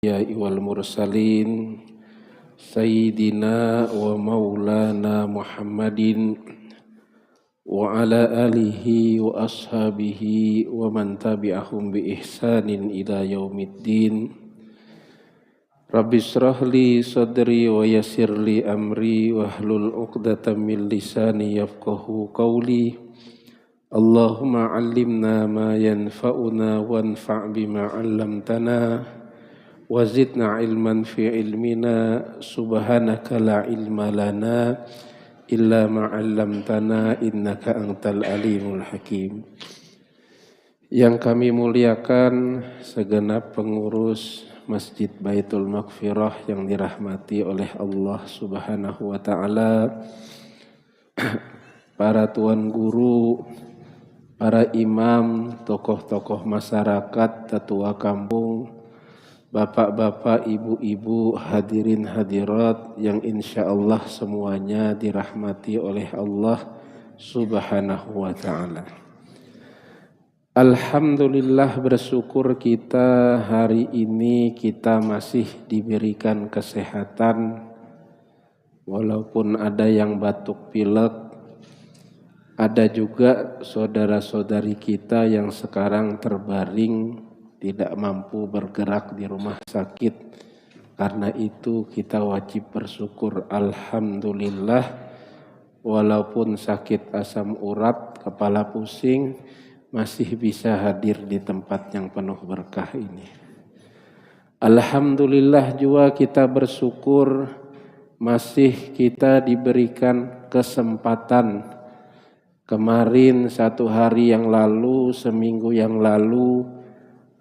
wal mursalin Sayyidina wa maulana Muhammadin wa ala alihi wa ashabihi wa man tabi'ahum bi ihsanin ila yaumiddin. Rabbi shrah li sadri wa yassir li amri wahlul 'uqdatam min lisani yafqahu qawli. Allahumma 'allimna ma yanfa'una wanfa' bima 'allamtana wa zidna ilman fi ilmina subhanaka la ilma lana illa ma 'allamtana innaka antal alimul hakim. Yang kami muliakan segenap pengurus Masjid Baitul Maghfirah yang dirahmati oleh Allah Subhanahu wa taala, para tuan guru, para imam, tokoh-tokoh masyarakat, tetua kampung, bapak-bapak, ibu-ibu, hadirin hadirat yang insya Allah semuanya dirahmati oleh Allah Subhanahu wa ta'ala. Alhamdulillah, bersyukur kita hari ini kita masih diberikan kesehatan. Walaupun ada yang batuk pilek, ada juga saudara-saudari kita yang sekarang terbaring tidak mampu bergerak di rumah sakit. Karena itu kita wajib bersyukur. Alhamdulillah, walaupun sakit asam urat, kepala pusing, masih bisa hadir di tempat yang penuh berkah ini. Alhamdulillah juga kita bersyukur masih kita diberikan kesempatan. Kemarin, satu hari yang lalu, seminggu yang lalu,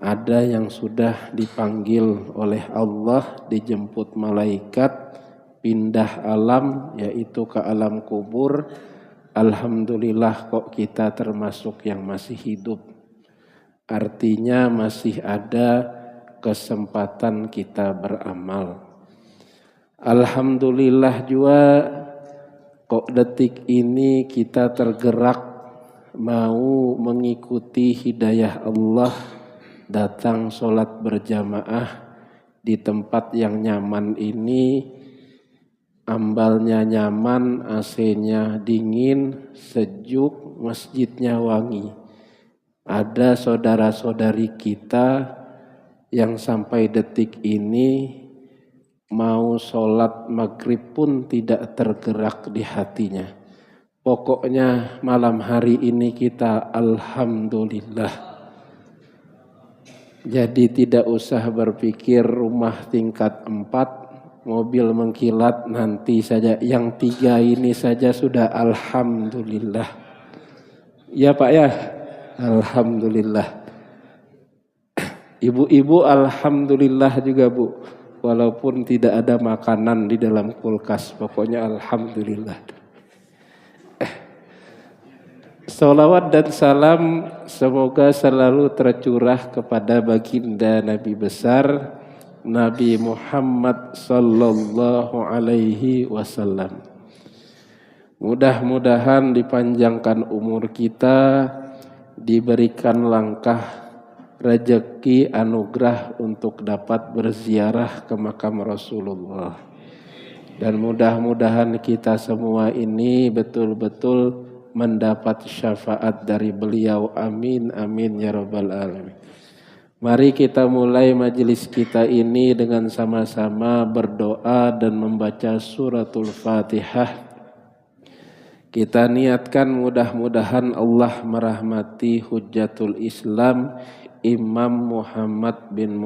ada yang sudah dipanggil oleh Allah, dijemput malaikat, pindah alam, yaitu ke alam kubur. Alhamdulillah kok kita termasuk yang masih hidup. Artinya masih ada kesempatan kita beramal. Alhamdulillah juga kok detik ini kita tergerak mau mengikuti hidayah Allah, datang sholat berjamaah di tempat yang nyaman ini. Ambalnya nyaman, AC-nya dingin, sejuk, masjidnya wangi. Ada saudara-saudari kita yang sampai detik ini mau sholat maghrib pun tidak tergerak di hatinya. Pokoknya malam hari ini kita alhamdulillah. Jadi tidak usah berpikir rumah tingkat 4, mobil mengkilat nanti saja. Yang 3 ini saja sudah alhamdulillah. Ya Pak ya, alhamdulillah. Ibu-ibu alhamdulillah juga Bu. Walaupun tidak ada makanan di dalam kulkas, pokoknya alhamdulillah. Salawat dan salam semoga selalu tercurah kepada baginda Nabi besar Nabi Muhammad sallallahu alaihi wasallam. Mudah-mudahan dipanjangkan umur kita, diberikan langkah rezeki anugerah untuk dapat berziarah ke makam Rasulullah. Dan mudah-mudahan kita semua ini betul-betul mendapat syafaat dari beliau. Amin, amin ya rabbal alamin. Mari kita mulai majelis kita ini dengan sama-sama berdoa dan membaca suratul Fatihah. Kita niatkan mudah-mudahan Allah merahmati Hujjatul Islam Imam Muhammad bin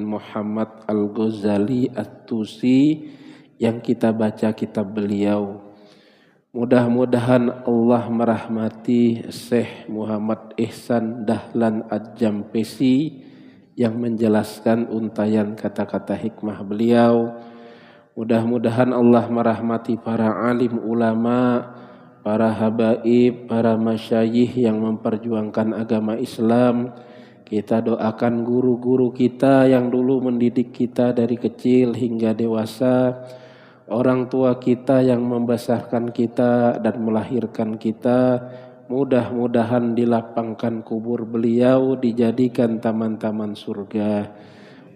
Muhammad Al-Ghazali At-Tusi yang kita baca kitab beliau. Mudah-mudahan Allah merahmati Syekh Muhammad Ihsan Dahlan Ad-Jampesi yang menjelaskan untayan kata-kata hikmah beliau. Mudah-mudahan Allah merahmati para alim ulama, para habaib, para masyayikh yang memperjuangkan agama Islam. Kita doakan guru-guru kita yang dulu mendidik kita dari kecil hingga dewasa. Orang tua kita yang membesarkan kita dan melahirkan kita, mudah-mudahan dilapangkan kubur beliau, dijadikan taman-taman surga.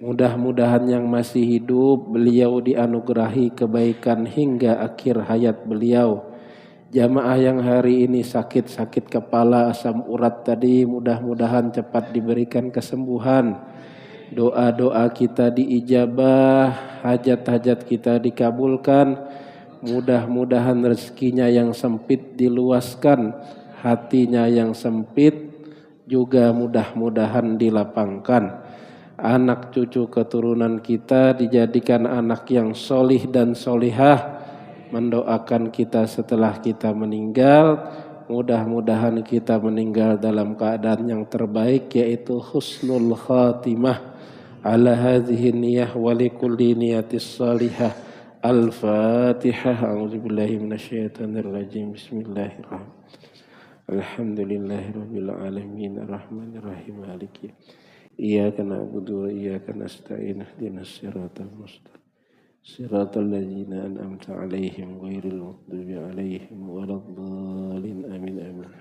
Mudah-mudahan yang masih hidup beliau dianugerahi kebaikan hingga akhir hayat beliau. Jamaah yang hari ini sakit kepala, asam urat tadi, mudah-mudahan cepat diberikan kesembuhan. Doa-doa kita diijabah, hajat-hajat kita dikabulkan. Mudah-mudahan rezekinya yang sempit diluaskan, hatinya yang sempit juga mudah-mudahan dilapangkan. Anak cucu keturunan kita dijadikan anak yang solih dan solihah, mendoakan kita setelah kita meninggal. Mudah-mudahan kita meninggal dalam keadaan yang terbaik, yaitu husnul khatimah. Ala hadhihi niyah wa likulli niyatis salihah. Al-Fatihah. A'udzubillahi minasyaitonir rajim. Bismillahirrahmanirrahim. Alhamdulillahirabbil alamin arrahmanir rahim maliki iyyaka na'budu wa iyyaka nasta'in ihdinas siratal mustaqim siratal ladzina an'amta 'alaihim ghairil maghdubi 'alaihim waladdallin amin amin.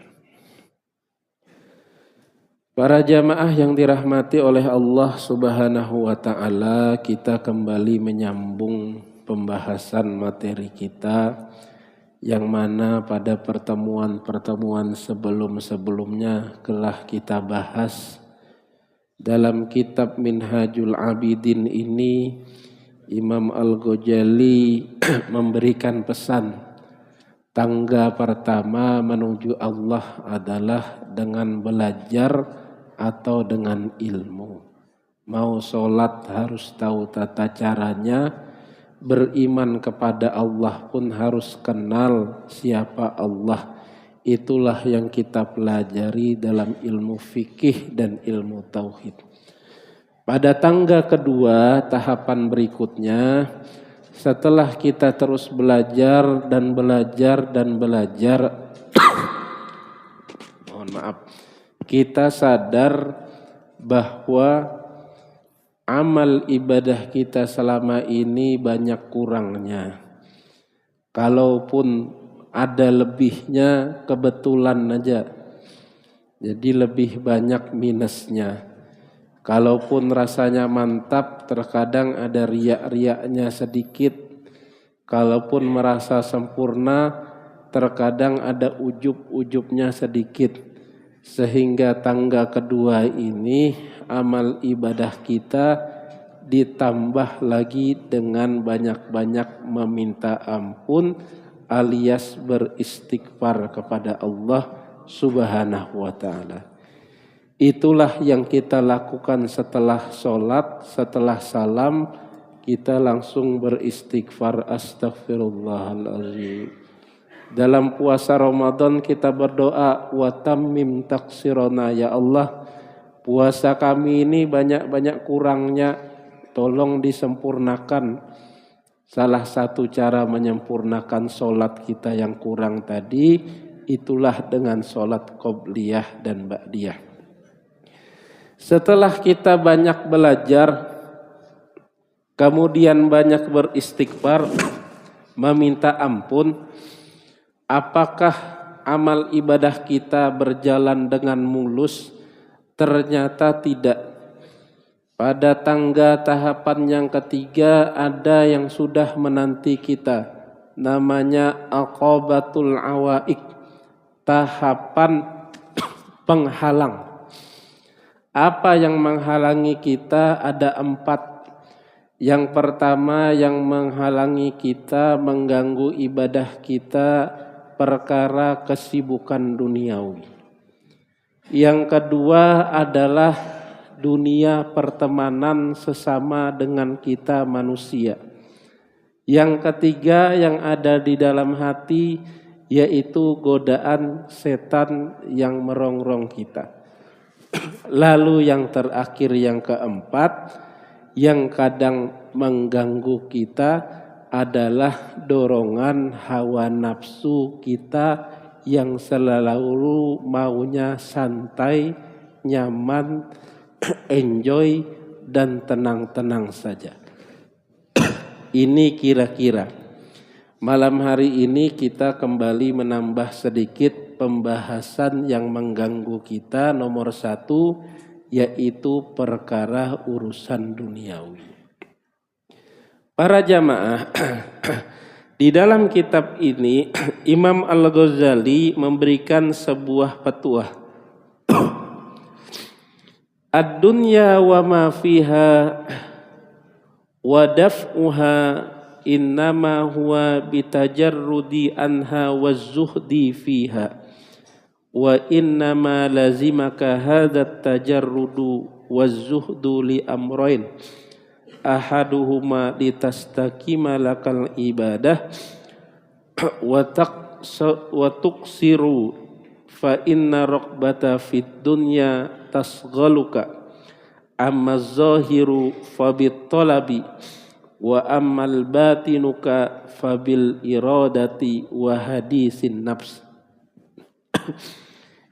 Para jamaah yang dirahmati oleh Allah Subhanahu wa taala, kita kembali menyambung pembahasan materi kita yang mana pada pertemuan-pertemuan sebelum-sebelumnya telah kita bahas. Dalam kitab Minhajul Abidin ini Imam Al-Ghazali memberikan pesan, tangga pertama menuju Allah adalah dengan belajar atau dengan ilmu. Mau sholat harus tahu tata caranya, beriman kepada Allah pun harus kenal siapa Allah. Itulah yang kita pelajari dalam ilmu fikih dan ilmu tauhid. Pada tangga kedua, tahapan berikutnya, setelah kita terus belajar dan belajar mohon maaf, kita sadar bahwa amal ibadah kita selama ini banyak kurangnya. Kalaupun ada lebihnya kebetulan aja, jadi lebih banyak minusnya. Kalaupun rasanya mantap, terkadang ada riak-riaknya sedikit. Kalaupun merasa sempurna, terkadang ada ujub-ujubnya sedikit. Sehingga tangga kedua ini, amal ibadah kita ditambah lagi dengan banyak-banyak meminta ampun alias beristighfar kepada Allah Subhanahu wa ta'ala. Itulah yang kita lakukan setelah sholat, setelah salam, kita langsung beristighfar, astaghfirullahaladzim. Dalam puasa Ramadan kita berdoa, wa tammim taksirona, ya Allah, puasa kami ini banyak-banyak kurangnya, tolong disempurnakan. Salah satu cara menyempurnakan sholat kita yang kurang tadi, itulah dengan sholat qobliyah dan ba'diyah. Setelah kita banyak belajar, kemudian banyak beristighfar, meminta ampun, apakah amal ibadah kita berjalan dengan mulus? Ternyata tidak. Pada tangga tahapan yang ketiga ada yang sudah menanti kita. Namanya aqabatul awaik. Tahapan penghalang. Apa yang menghalangi kita? Ada 4. Yang pertama yang menghalangi kita, mengganggu ibadah kita, perkara kesibukan duniawi. Yang kedua adalah dunia pertemanan sesama dengan kita manusia. Yang ketiga yang ada di dalam hati, yaitu godaan setan yang merongrong kita. Lalu yang terakhir, yang keempat, yang kadang mengganggu kita adalah dorongan hawa nafsu kita yang selalu maunya santai, nyaman, enjoy dan tenang-tenang saja. Ini kira-kira. Malam hari ini kita kembali menambah sedikit pembahasan yang mengganggu kita. Nomor 1, yaitu perkara urusan duniawi. Para jamaah, di dalam kitab ini Imam Al-Ghazali memberikan sebuah petuah. Ad-dunya wa ma fiha wa daf'uha innama huwa bitajarrudi anha wa zuhdi fiha wa innama lazimaka hadha tajarrudu wa zuhdu li amrain ahaduhuma litastaqima lakal ibadah wa tuksiru fa inna raqbata fid dunya tasghaluka amma zahiru fabit talabi wa ammal batinuka fabil iradati wa hadisin nafs.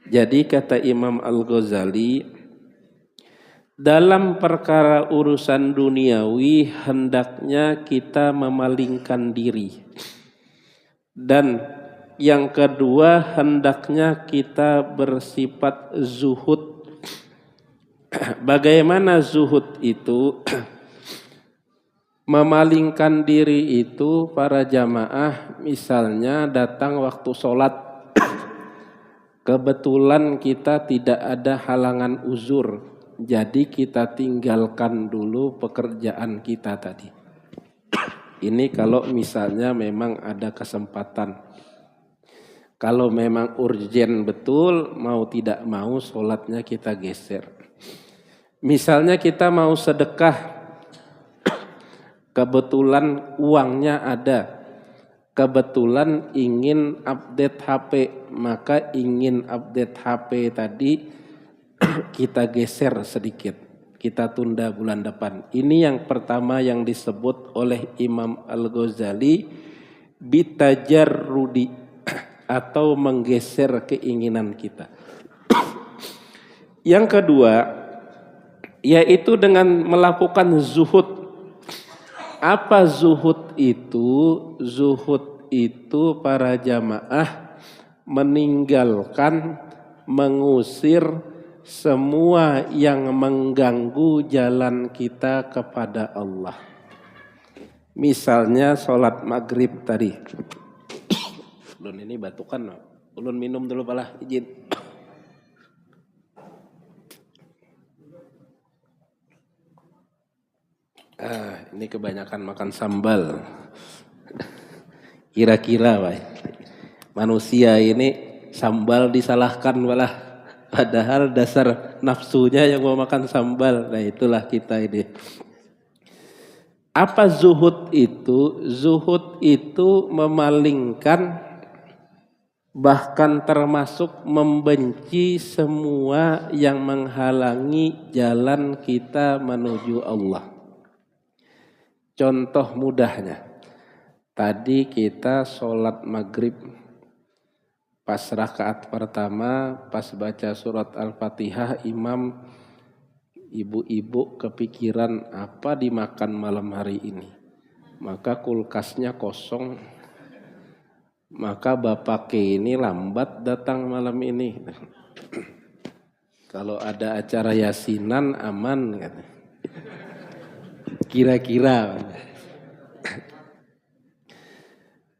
Jadi kata Imam Al-Ghazali, dalam perkara urusan duniawi hendaknya kita memalingkan diri. Dan yang kedua hendaknya kita bersifat zuhud. Bagaimana zuhud itu? Memalingkan diri itu para jamaah, misalnya datang waktu sholat. Kebetulan kita tidak ada halangan uzur. Jadi kita tinggalkan dulu pekerjaan kita tadi. Ini kalau misalnya memang ada kesempatan. Kalau memang urgen betul, mau tidak mau sholatnya kita geser. Misalnya kita mau sedekah, kebetulan uangnya ada. Kebetulan ingin update HP, maka ingin update HP tadi kita geser sedikit, kita tunda bulan depan. Ini yang pertama yang disebut oleh Imam Al-Ghazali bitajarrudi, atau menggeser keinginan kita. Yang kedua yaitu dengan melakukan zuhud. Apa zuhud itu? Zuhud itu para jamaah meninggalkan, mengusir semua yang mengganggu jalan kita kepada Allah. Misalnya sholat maghrib tadi. Ulun ini batukan, ulun minum dulu pala, izin. Ini kebanyakan makan sambal. Kira-kira manusia ini sambal disalahkan malah. Padahal dasar nafsunya yang mau makan sambal. Nah itulah kita ini. Apa zuhud itu? Zuhud itu memalingkan, bahkan termasuk membenci semua yang menghalangi jalan kita menuju Allah. Contoh mudahnya, tadi kita sholat maghrib. Pas rakaat pertama, pas baca surat Al-Fatihah, imam, ibu-ibu kepikiran apa dimakan malam hari ini. Maka kulkasnya kosong. Maka bapak ini lambat datang malam ini. Kalau ada acara yasinan aman. Kira-kira.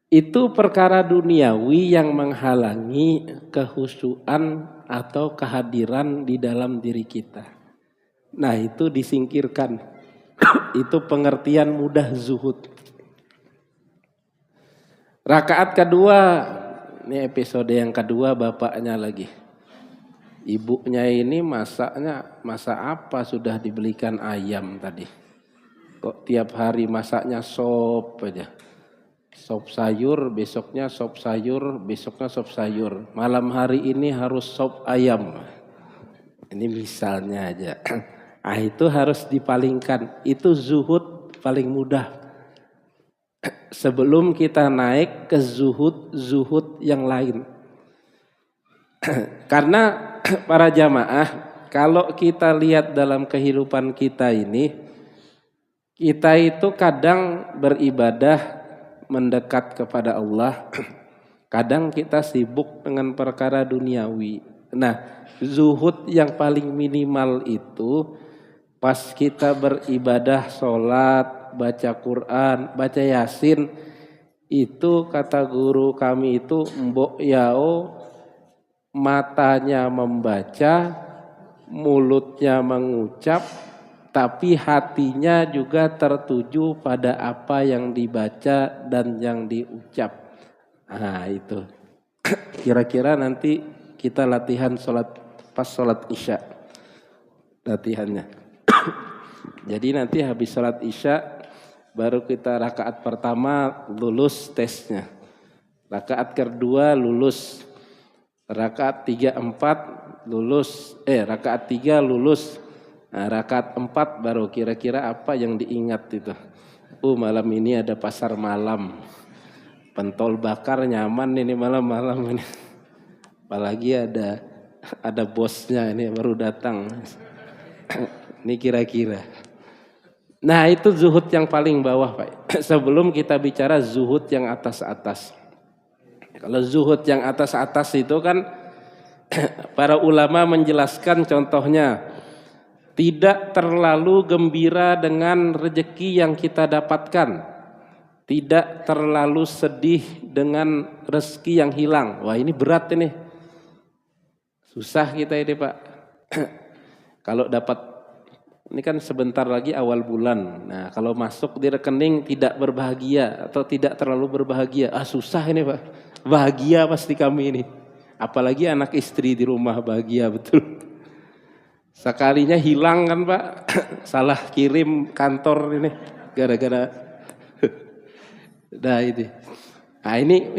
Itu perkara duniawi yang menghalangi kehusuan atau kehadiran di dalam diri kita. Nah itu disingkirkan. Itu pengertian mudah zuhud. Rakaat kedua, ini episode yang kedua bapaknya lagi. Ibunya ini masak apa sudah dibelikan ayam tadi. Kok tiap hari masaknya sop aja. Sop sayur, besoknya sop sayur, besoknya sop sayur. Malam hari ini harus sop ayam. Ini misalnya aja. Itu harus dipalingkan. Itu zuhud paling mudah. Sebelum kita naik ke zuhud yang lain. Karena para jamaah, kalau kita lihat dalam kehidupan kita ini, kita itu kadang beribadah mendekat kepada Allah, kadang kita sibuk dengan perkara duniawi. Nah, zuhud yang paling minimal itu pas kita beribadah, sholat, baca Quran, baca Yasin, itu kata guru kami itu mbok yao matanya membaca, mulutnya mengucap, tapi hatinya juga tertuju pada apa yang dibaca dan yang diucap. Nah itu. Kira-kira nanti kita latihan pas sholat isya. Latihannya. Jadi nanti habis sholat isya baru kita rakaat pertama lulus tesnya. Rakaat kedua lulus. Rakaat 3, 4 lulus. Rakaat 3 lulus. Nah, rakaat 4 baru kira-kira apa yang diingat itu. Malam ini ada pasar malam. Pentol bakar nyaman ini malam-malam ini. Apalagi ada bosnya ini baru datang. Ini kira-kira. Nah itu zuhud yang paling bawah Pak. Sebelum kita bicara zuhud yang atas-atas. Kalau zuhud yang atas-atas itu kan para ulama menjelaskan contohnya. Tidak terlalu gembira dengan rezeki yang kita dapatkan. Tidak terlalu sedih dengan rezeki yang hilang. Wah ini berat ini. Susah kita ini Pak. Kalau dapat, ini kan sebentar lagi awal bulan. Nah kalau masuk di rekening tidak berbahagia atau tidak terlalu berbahagia. Susah ini Pak. Bahagia pasti kami ini. Apalagi anak istri di rumah bahagia betul. Sekalinya hilang kan Pak. Salah kirim kantor ini. Gara-gara. Nah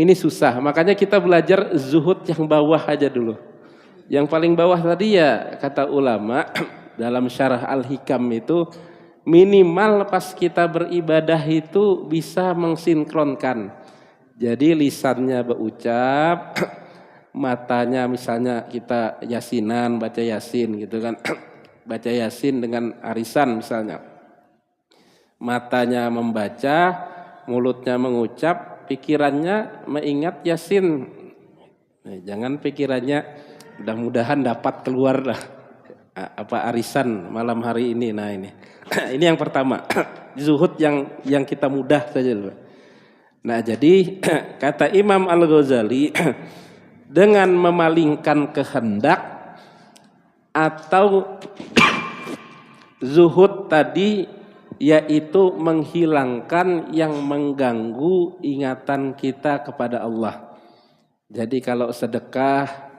ini susah. Makanya kita belajar zuhud yang bawah aja dulu. Yang paling bawah tadi ya kata ulama dalam syarah Al-Hikam itu minimal pas kita beribadah itu bisa mensinkronkan. Jadi lisannya berucap, matanya misalnya kita yasinan, baca yasin gitu kan. Baca yasin dengan arisan misalnya. Matanya membaca, mulutnya mengucap, pikirannya mengingat yasin. Jangan pikirannya mudah-mudahan dapat keluar dah apa arisan malam hari ini. Nah ini yang pertama. Zuhud yang kita mudah saja. Nah jadi kata Imam Al-Ghazali dengan memalingkan kehendak atau zuhud tadi yaitu menghilangkan yang mengganggu ingatan kita kepada Allah. Jadi kalau sedekah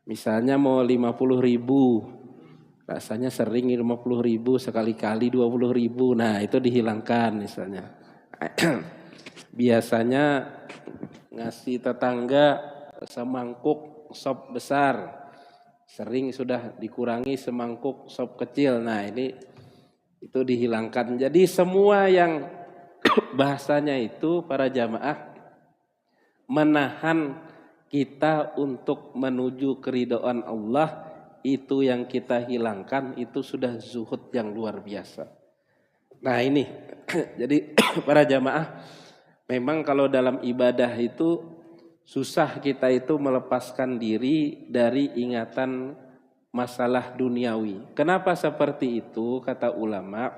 misalnya mau 50.000, rasanya sering 50.000 sekali-kali 20.000, nah itu dihilangkan misalnya. Biasanya ngasih tetangga semangkuk sop besar, sering sudah dikurangi semangkuk sop kecil, nah ini itu dihilangkan. Jadi semua yang bahasanya itu para jamaah menahan kita untuk menuju keridhaan Allah, itu yang kita hilangkan, itu sudah zuhud yang luar biasa. Nah ini, jadi para jamaah, memang kalau dalam ibadah itu susah kita itu melepaskan diri dari ingatan masalah duniawi. Kenapa seperti itu kata ulama?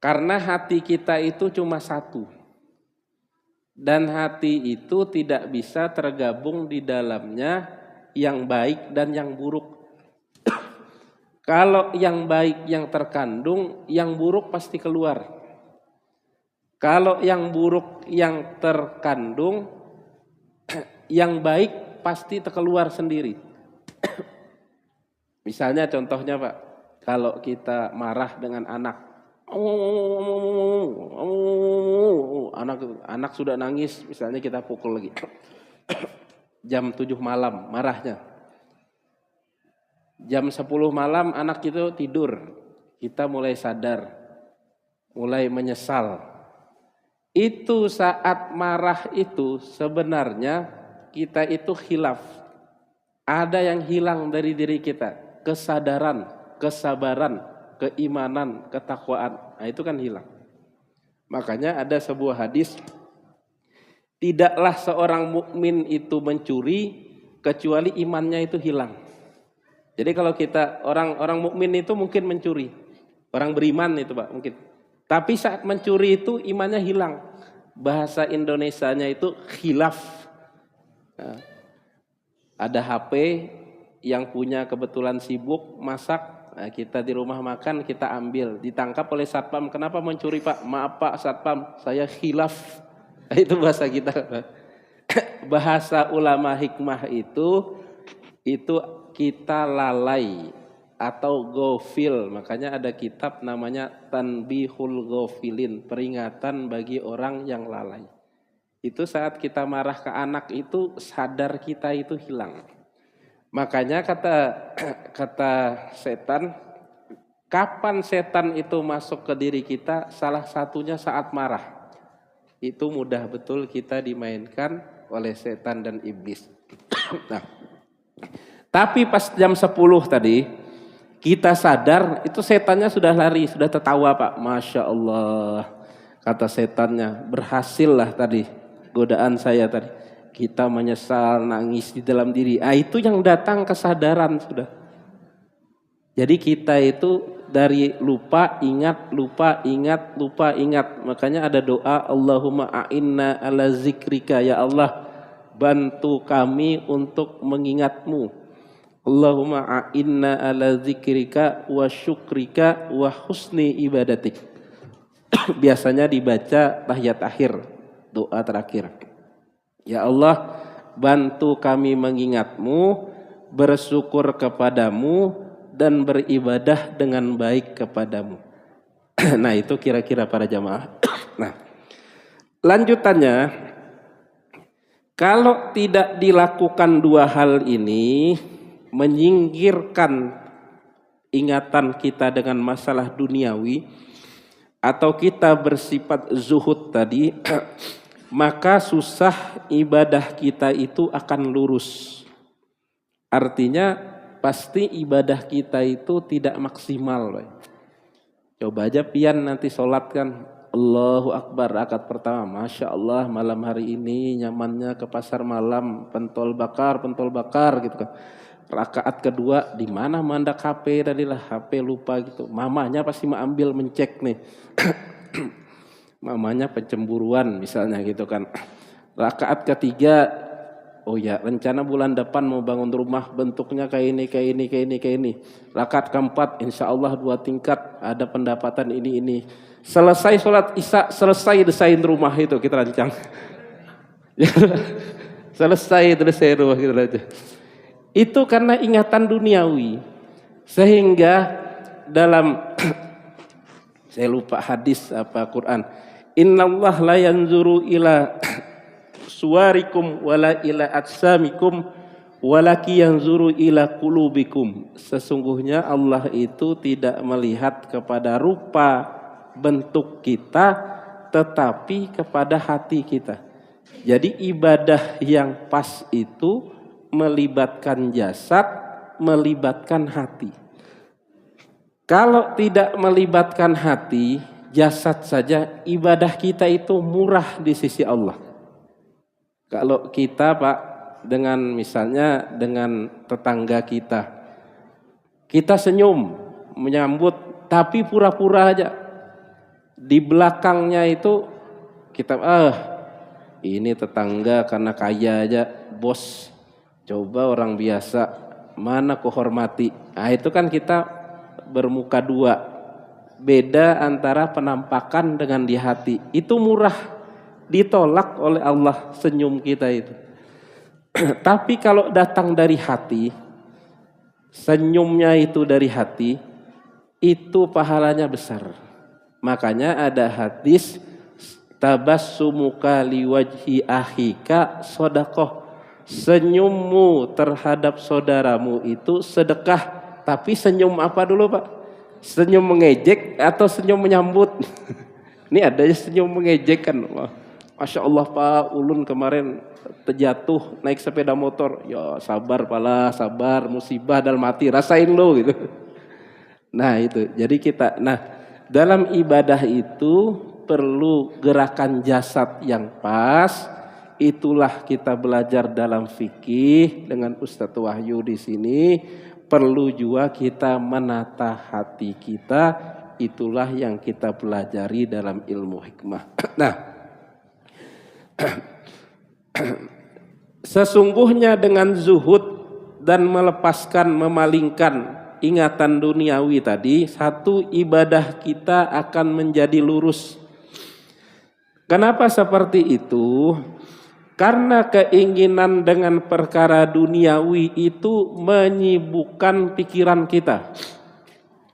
Karena hati kita itu cuma satu. Dan hati itu tidak bisa tergabung di dalamnya yang baik dan yang buruk. Kalau yang baik yang terkandung, yang buruk pasti keluar. Kalau yang buruk yang terkandung, yang baik pasti terkeluar sendiri. Misalnya contohnya Pak, kalau kita marah dengan anak. Anak sudah nangis, misalnya kita pukul lagi. Jam 7 malam marahnya. Jam 10 malam anak itu tidur. Kita mulai sadar, mulai menyesal. Itu saat marah itu sebenarnya kita itu khilaf. Ada yang hilang dari diri kita, kesadaran, kesabaran, keimanan, ketakwaan. Nah itu kan hilang. Makanya ada sebuah hadis, tidaklah seorang mukmin itu mencuri kecuali imannya itu hilang. Jadi kalau kita orang mukmin itu mungkin mencuri, orang beriman itu Pak mungkin. Tapi saat mencuri itu imannya hilang. Bahasa Indonesianya itu khilaf. Nah, ada HP yang punya kebetulan sibuk masak, nah, kita di rumah makan kita ambil, ditangkap oleh satpam. Kenapa mencuri Pak? Maaf Pak satpam, saya khilaf. Itu bahasa kita. Bahasa ulama hikmah itu kita lalai atau gofil. Makanya ada kitab namanya Tanbihul Gofilin, peringatan bagi orang yang lalai. Itu saat kita marah ke anak itu sadar kita itu hilang. Makanya kata setan, kapan setan itu masuk ke diri kita? Salah satunya saat marah. Itu mudah betul kita dimainkan oleh setan dan iblis. Nah, tapi pas jam 10 tadi kita sadar itu setannya sudah lari, sudah tertawa Pak. Masya Allah, kata setannya, berhasil lah tadi godaan saya tadi. Kita menyesal, nangis di dalam diri. Itu yang datang kesadaran sudah. Jadi kita itu dari lupa ingat, lupa ingat, lupa ingat. Makanya ada doa, Allahumma a'inna ala zikrika, ya Allah bantu kami untuk mengingatmu. Allahumma a'inna ala zikrika wa syukrika wa husni ibadatik. Biasanya dibaca tahiyat akhir, doa terakhir. Ya Allah, bantu kami mengingatmu, bersyukur kepadamu, dan beribadah dengan baik kepadamu. Nah itu kira-kira para jamaah. Nah lanjutannya, kalau tidak dilakukan dua hal ini, menyingkirkan ingatan kita dengan masalah duniawi, atau kita bersifat zuhud tadi, maka susah ibadah kita itu akan lurus. Artinya pasti ibadah kita itu tidak maksimal. Coba aja pian nanti sholat kan, Allahu Akbar rakaat pertama, Masya Allah malam hari ini nyamannya ke pasar malam, pentol bakar gitu kan. Rakaat kedua di mana mandak HP tadi lah, HP lupa gitu. Mamanya pasti mau ambil mencek nih. Mamanya pencemburuan misalnya gitu kan. Rakaat ketiga, oh ya rencana bulan depan mau bangun rumah bentuknya kayak ini. Rakaat keempat insya Allah 2 tingkat, ada pendapatan ini. Selesai sholat isya, selesai desain rumah itu kita rancang. selesai rumah kita rancang. Itu karena ingatan duniawi. Sehingga dalam saya lupa hadis apa Quran, Innallah la yanzuru ila suwarikum wala ila atsamikum walaki yanzuru ila qulubikum. Sesungguhnya Allah itu tidak melihat kepada rupa bentuk kita, tetapi kepada hati kita. Jadi ibadah yang pas itu melibatkan jasad, melibatkan hati. Kalau tidak melibatkan hati, jasad saja, ibadah kita itu murah di sisi Allah. Kalau kita Pak, dengan misalnya dengan tetangga kita senyum menyambut, tapi pura-pura aja. Di belakangnya itu kita ini tetangga karena kaya aja, bos. Coba orang biasa, mana kuhormati. Nah itu kan kita bermuka dua. Beda antara penampakan dengan di hati. Itu murah, ditolak oleh Allah senyum kita itu. Tapi kalau datang dari hati, senyumnya itu dari hati, itu pahalanya besar. Makanya ada hadis, tabassumuka liwajhi akhika shadaqah. Senyummu terhadap saudaramu itu sedekah. Tapi senyum apa dulu Pak? Senyum mengejek atau senyum menyambut? Ini ada senyum mengejek kan. Masya Allah Pak, ulun kemarin terjatuh naik sepeda motor. Ya sabar pala, sabar, musibah dalam mati, rasain lo gitu. Nah itu, jadi kita, dalam ibadah itu perlu gerakan jasad yang pas, itulah kita belajar dalam fikih dengan Ustadz Wahyu di sini. Perlu juga kita menata hati kita, itulah yang kita pelajari dalam ilmu hikmah. Nah, sesungguhnya dengan zuhud dan melepaskan, memalingkan ingatan duniawi tadi, satu ibadah kita akan menjadi lurus. Kenapa seperti itu? Karena keinginan dengan perkara duniawi itu menyibukkan pikiran kita.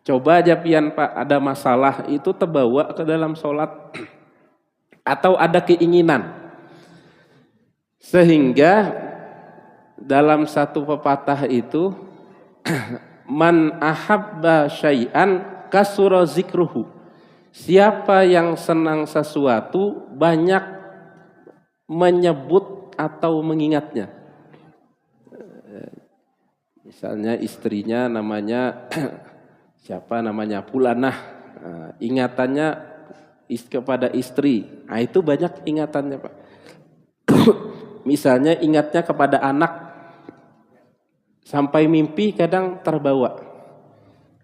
Coba aja pian Pak, ada masalah itu terbawa ke dalam sholat atau ada keinginan. Sehingga dalam satu pepatah itu man ahabba syai'an kasura zikruhu. Siapa yang senang sesuatu banyak menyebut atau mengingatnya. Misalnya istrinya namanya siapa namanya Fulanah, ingatannya kepada istri, nah itu banyak ingatannya Pak. Misalnya ingatnya kepada anak, sampai mimpi kadang terbawa.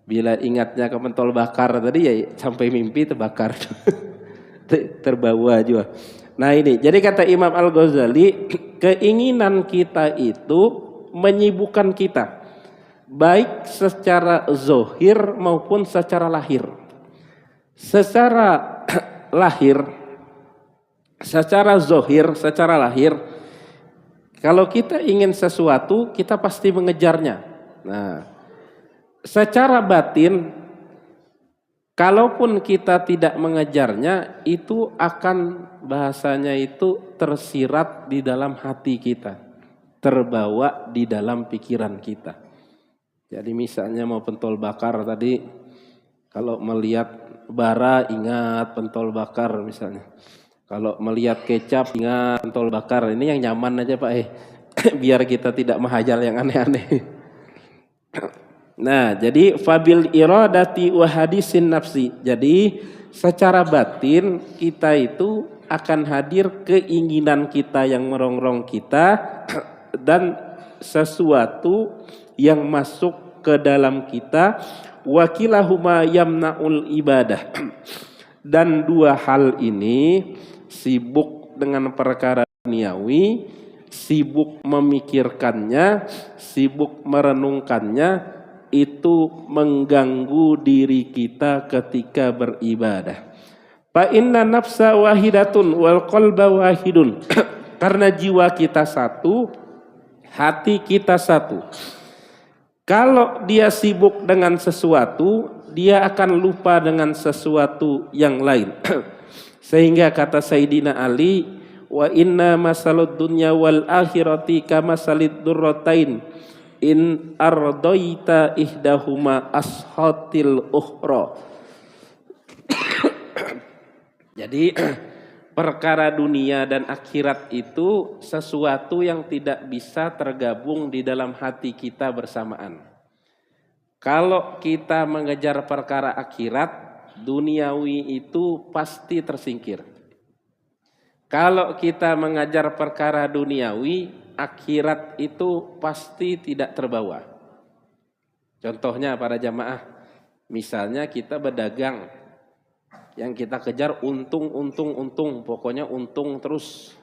Bila ingatnya ke pentol bakar tadi ya sampai mimpi terbakar. Terbawa juga. Nah ini, jadi kata Imam Al-Ghazali, keinginan kita itu menyibukkan kita, baik secara zohir maupun secara lahir. Secara lahir, secara zohir, secara lahir, kalau kita ingin sesuatu, kita pasti mengejarnya. Nah, secara batin, kalaupun kita tidak mengejarnya, itu akan bahasanya itu tersirat di dalam hati kita, terbawa di dalam pikiran kita. Jadi misalnya mau pentol bakar tadi, kalau melihat bara ingat pentol bakar misalnya. Kalau melihat kecap ingat pentol bakar. Ini yang nyaman aja Pak biar kita tidak menghayal yang aneh-aneh. Nah, jadi fabil iradati wa hadisin nafsi. Jadi secara batin kita itu akan hadir keinginan kita yang merongrong kita dan sesuatu yang masuk ke dalam kita, wakilahuma yamna'ul ibadah. Dan dua hal ini, sibuk dengan perkara duniawi, sibuk memikirkannya, sibuk merenungkannya, itu mengganggu diri kita ketika beribadah. Fa inna nafsa wahidatun wal qalba wahidun. Karena jiwa kita satu, hati kita satu. Kalau dia sibuk dengan sesuatu, dia akan lupa dengan sesuatu yang lain. Sehingga kata Sayyidina Ali, wa inna masalud dunya wal akhirati kamasalid durratain in ardaita ihdahuma ashatil ukhra. Jadi perkara dunia dan akhirat itu sesuatu yang tidak bisa tergabung di dalam hati kita bersamaan. Kalau kita mengejar perkara akhirat, duniawi itu pasti tersingkir. Kalau kita mengejar perkara duniawi, akhirat itu pasti tidak terbawa. Contohnya para jamaah, misalnya kita berdagang, yang kita kejar untung, pokoknya untung terus.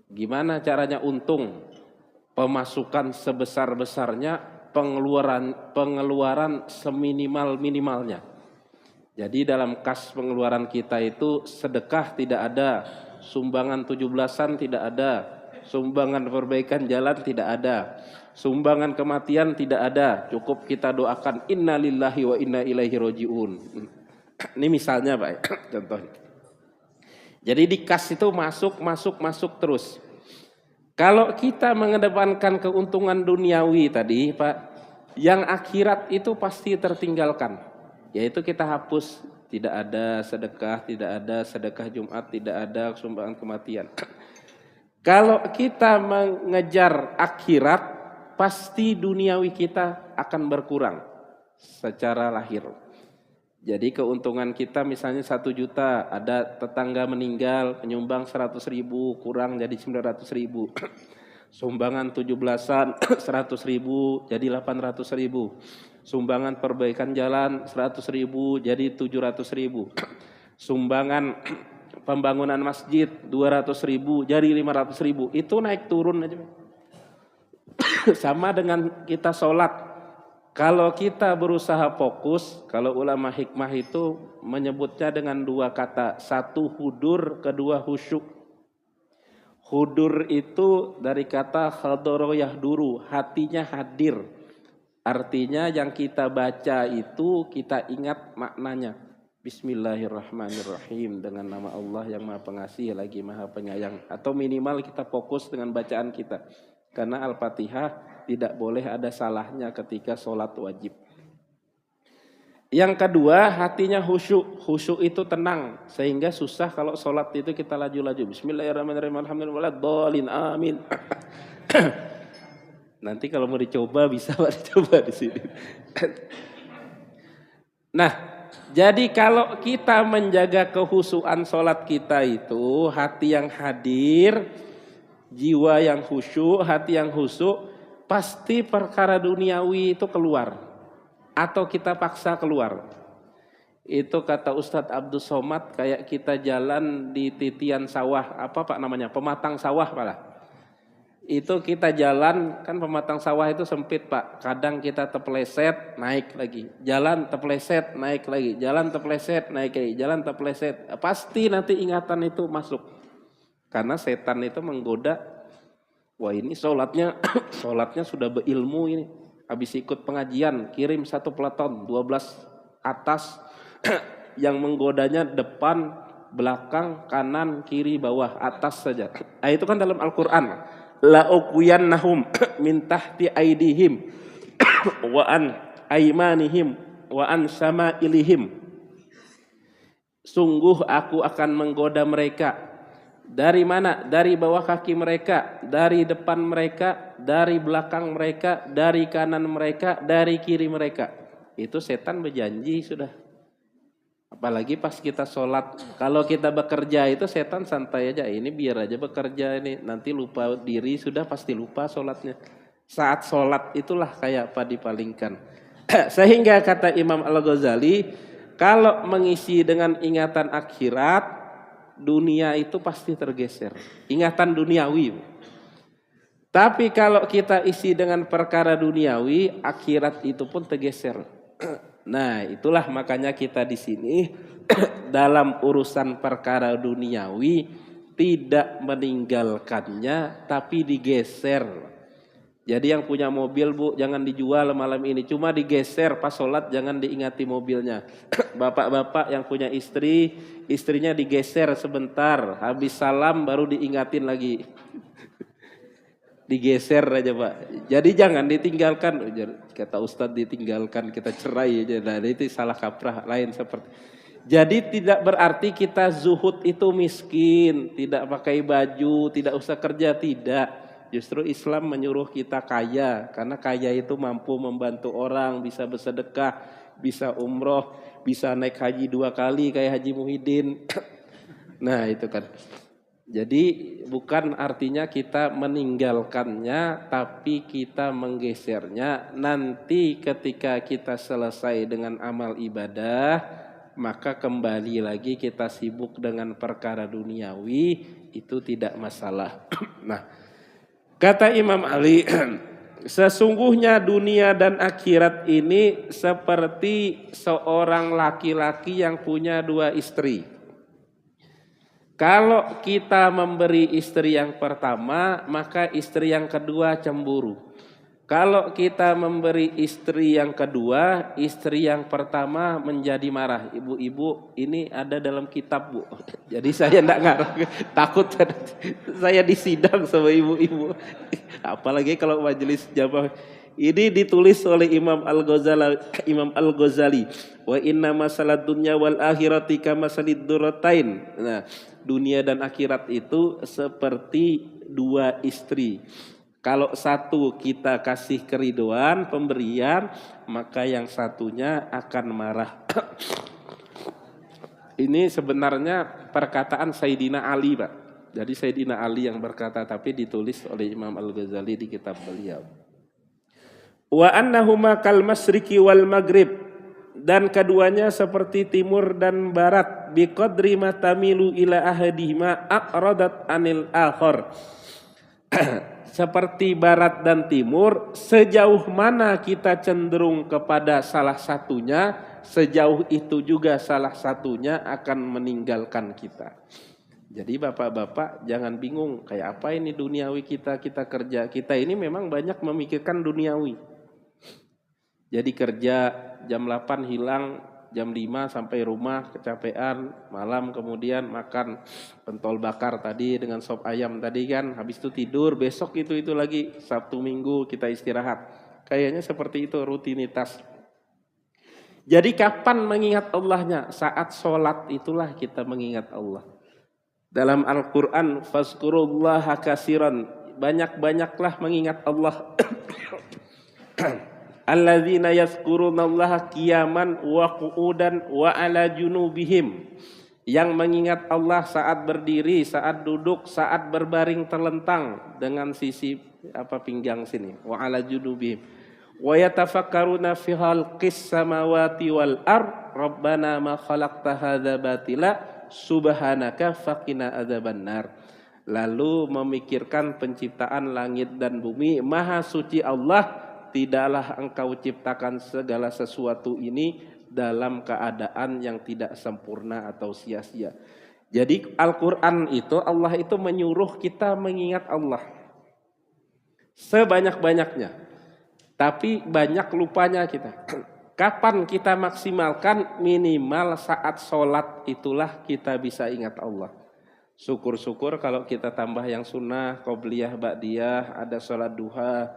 Gimana caranya untung? Pemasukan sebesar-besarnya, pengeluaran seminimal-minimalnya. Jadi dalam kas pengeluaran kita itu sedekah tidak ada, sumbangan 17-an tidak ada, sumbangan perbaikan jalan tidak ada, sumbangan kematian tidak ada. Cukup kita doakan innalillahi wa inna ilaihi rajiun. Ini misalnya Pak, contohnya. Jadi di kas itu masuk terus. Kalau kita mengedepankan keuntungan duniawi tadi Pak, yang akhirat itu pasti tertinggalkan. Yaitu kita hapus, tidak ada sedekah Jumat, tidak ada sumbangan kematian. Kalau kita mengejar akhirat, pasti duniawi kita akan berkurang secara lahir. Jadi keuntungan kita misalnya 1 juta, ada tetangga meninggal, penyumbang 100.000, kurang jadi 900.000. Sumbangan 17-an 100.000 jadi 800.000. Sumbangan perbaikan jalan 100.000 jadi 700.000. Sumbangan pembangunan masjid 200.000 jadi 500.000. Itu naik turun aja. Sama dengan kita sholat. Kalau kita berusaha fokus, kalau ulama hikmah itu menyebutnya dengan 2 kata. 1 hudur, kedua khusyuk. Hudur itu dari kata khadoro yahduru, hatinya hadir. Artinya yang kita baca itu kita ingat maknanya. Bismillahirrahmanirrahim, dengan nama Allah yang Maha Pengasih lagi Maha Penyayang. Atau minimal kita fokus dengan bacaan kita. Karena Al-Fatihah tidak boleh ada salahnya ketika sholat wajib. Yang kedua, hatinya khusyuk. Khusyuk itu tenang, sehingga susah kalau sholat itu kita laju-laju. Bismillahirrahmanirrahim, alhamdulillah, amin. Nanti kalau mau dicoba bisa dicoba di sini. Nah, jadi kalau kita menjaga kehusuan sholat kita itu, hati yang hadir, jiwa yang khusyuk, hati yang khusyuk, pasti perkara duniawi itu keluar. Atau kita paksa keluar. Itu kata Ustadz Abdul Somad, kayak kita jalan di titian sawah, apa Pak namanya? Pematang sawah Pak. Itu kita jalan, kan pematang sawah itu sempit Pak. Kadang kita terpeleset, naik lagi. Jalan terpeleset, naik lagi. Jalan terpeleset, naik lagi. Jalan terpeleset. Pasti nanti ingatan itu masuk. Karena setan itu menggoda. Wah ini sholatnya sudah berilmu ini. Habis ikut pengajian, kirim 1 peleton, 12 atas. Yang menggodanya depan, belakang, kanan, kiri, bawah, atas saja. Nah, itu kan dalam Al-Quran. La'uqwiyannahum min tahti aidihim wa an aymanihim wa an syama'ilihim. Sungguh aku akan menggoda mereka. Dari mana? Dari bawah kaki mereka, dari depan mereka, dari belakang mereka, dari kanan mereka, dari kiri mereka. Itu setan berjanji sudah. Apalagi pas kita sholat. Kalau kita bekerja itu setan santai aja. Ini biar aja bekerja ini. Nanti lupa diri sudah pasti lupa sholatnya. Saat sholat itulah kayak apa dipalingkan. Sehingga kata Imam Al-Ghazali, kalau mengisi dengan ingatan akhirat, dunia itu pasti tergeser. Ingatan duniawi. Tapi kalau kita isi dengan perkara duniawi, akhirat itu pun tergeser. Nah, itulah makanya kita di sini dalam urusan perkara duniawi tidak meninggalkannya tapi digeser. Jadi yang punya mobil Bu jangan dijual malam ini, cuma digeser pas sholat, jangan diingati mobilnya. Bapak-bapak yang punya istri, istrinya digeser sebentar, habis salam baru diingatin lagi. Digeser aja Pak. Jadi jangan ditinggalkan. Kata Ustadz ditinggalkan, kita cerai aja. Nah itu salah kaprah lain seperti. Jadi tidak berarti kita zuhud itu miskin, tidak pakai baju, tidak usah kerja, tidak. Justru Islam menyuruh kita kaya, karena kaya itu mampu membantu orang, bisa bersedekah, bisa umroh, bisa naik haji 2 kali kayak Haji Muhyiddin. Nah itu kan. Jadi bukan artinya kita meninggalkannya, tapi kita menggesernya. Nanti ketika kita selesai dengan amal ibadah, maka kembali lagi kita sibuk dengan perkara duniawi, itu tidak masalah. Nah, kata Imam Ali, sesungguhnya dunia dan akhirat ini seperti seorang laki-laki yang punya 2 istri. Kalau kita memberi istri yang pertama, maka istri yang kedua cemburu. Kalau kita memberi istri yang kedua, istri yang pertama menjadi marah. Ibu-ibu, ini ada dalam kitab Bu. Jadi saya enggak ngarang, takut saya disidang sama ibu-ibu. Apalagi kalau majelis jamaah. Ini ditulis oleh Imam Al-Ghazali. Wa inna masalad dunya wal akhirati kama salid duratain. Nah, dunia dan akhirat itu seperti 2 istri. Kalau satu kita kasih keriduan, pemberian, maka yang satunya akan marah. Ini sebenarnya perkataan Sayyidina Ali, Pak. Jadi Sayyidina Ali yang berkata, tapi ditulis oleh Imam Al-Ghazali di kitab beliau. Wa annahuma kal masriki wal maghrib, dan keduanya seperti timur dan barat, biqadri ma tamilu ila ahadihima aqradat anil akhar. Seperti barat dan timur, sejauh mana kita cenderung kepada salah satunya, sejauh itu juga salah satunya akan meninggalkan kita. Jadi bapak-bapak jangan bingung, kayak apa ini duniawi kita kerja. Kita ini memang banyak memikirkan duniawi. Jadi kerja jam 8 hilang, jam 5 sampai rumah kecapean, malam kemudian makan pentol bakar tadi dengan sop ayam tadi kan, habis itu tidur, besok itu lagi Sabtu Minggu kita istirahat. Kayaknya seperti itu rutinitas. Jadi kapan mengingat Allahnya? Saat sholat itulah kita mengingat Allah. Dalam Al-Quran, fazkurullaha katsiran, banyak-banyaklah mengingat Allah. Alladzina yazkurunallaha qiyaman wa qu'udan wa ala junubihim, yang mengingat Allah saat berdiri, saat duduk, saat berbaring terlentang dengan sisi pinggang sini, wa ala junubihim, wa yatafakkaruna fi khalqis samawati wal ard rabbana ma khalaqta hadza batila subhanaka faqina adzabannar. Lalu memikirkan penciptaan langit dan bumi, maha suci Allah, tidaklah engkau ciptakan segala sesuatu ini dalam keadaan yang tidak sempurna atau sia-sia. Jadi Al-Quran itu, Allah itu menyuruh kita mengingat Allah sebanyak-banyaknya. Tapi banyak lupanya kita. Kapan kita maksimalkan? Minimal saat sholat itulah kita bisa ingat Allah. Syukur-syukur kalau kita tambah yang sunnah, qobliyah, ba'diyah, ada sholat duha,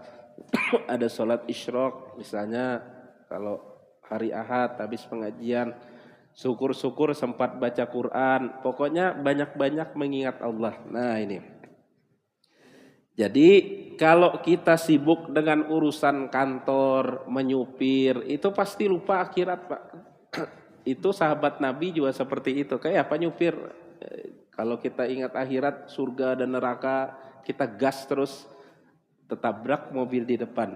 ada sholat isyraq, misalnya kalau hari Ahad habis pengajian, syukur-syukur sempat baca Quran, pokoknya banyak-banyak mengingat Allah. Nah ini. Jadi kalau kita sibuk dengan urusan kantor, menyupir, itu pasti lupa akhirat, Pak. Itu sahabat Nabi juga seperti itu. Kayak apa nyupir? Kalau kita ingat akhirat, surga dan neraka, kita gas terus, tertabrak mobil di depan.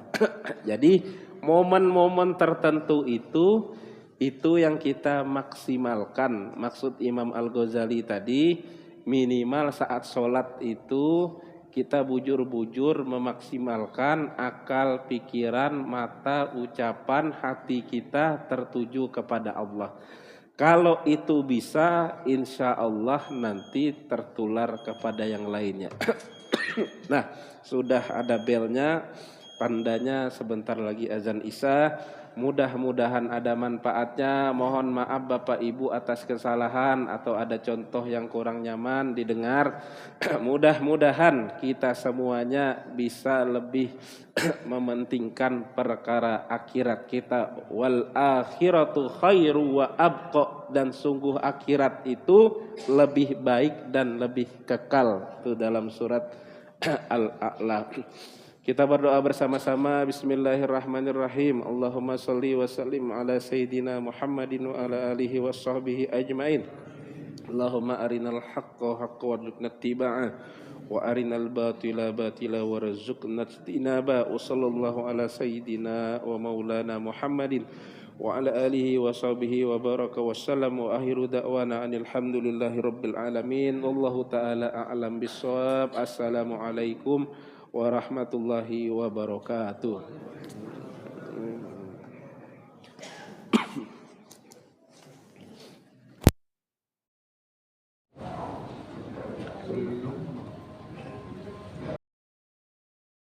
Jadi momen-momen tertentu itu yang kita maksimalkan. Maksud Imam Al-Ghazali tadi, minimal saat sholat itu kita bujur-bujur memaksimalkan akal, pikiran, mata, ucapan, hati kita tertuju kepada Allah. Kalau itu bisa, insya Allah nanti tertular kepada yang lainnya. Nah, sudah ada belnya, tandanya sebentar lagi azan Isya. Mudah-mudahan ada manfaatnya. Mohon maaf Bapak Ibu atas kesalahan atau ada contoh yang kurang nyaman didengar. Mudah-mudahan kita semuanya bisa lebih mementingkan perkara akhirat kita. Wal akhiratu khairu wa abqa, dan sungguh akhirat itu lebih baik dan lebih kekal. Itu dalam surat Al-A'la. Kita berdoa bersama-sama. Bismillahirrahmanirrahim. Allahumma salli wa sallim ala sayyidina Muhammadin wa ala alihi wa sahbihi ajma'in. Allahumma arinal haqqa haqqa warzuqna ittiba'ah wa arinal batila batila warzuqna ijtinaba. Wa sallallahu ala sayyidina wa maulana Muhammadin wa ala alihi wa sahbihi wa baraka wa sallam. Wa akhiru da'wana anil hamdulillahi rabbil alamin. Wallahu ta'ala a'lam bissawab. Assalamualaikum warahmatullahi wabarakatuh.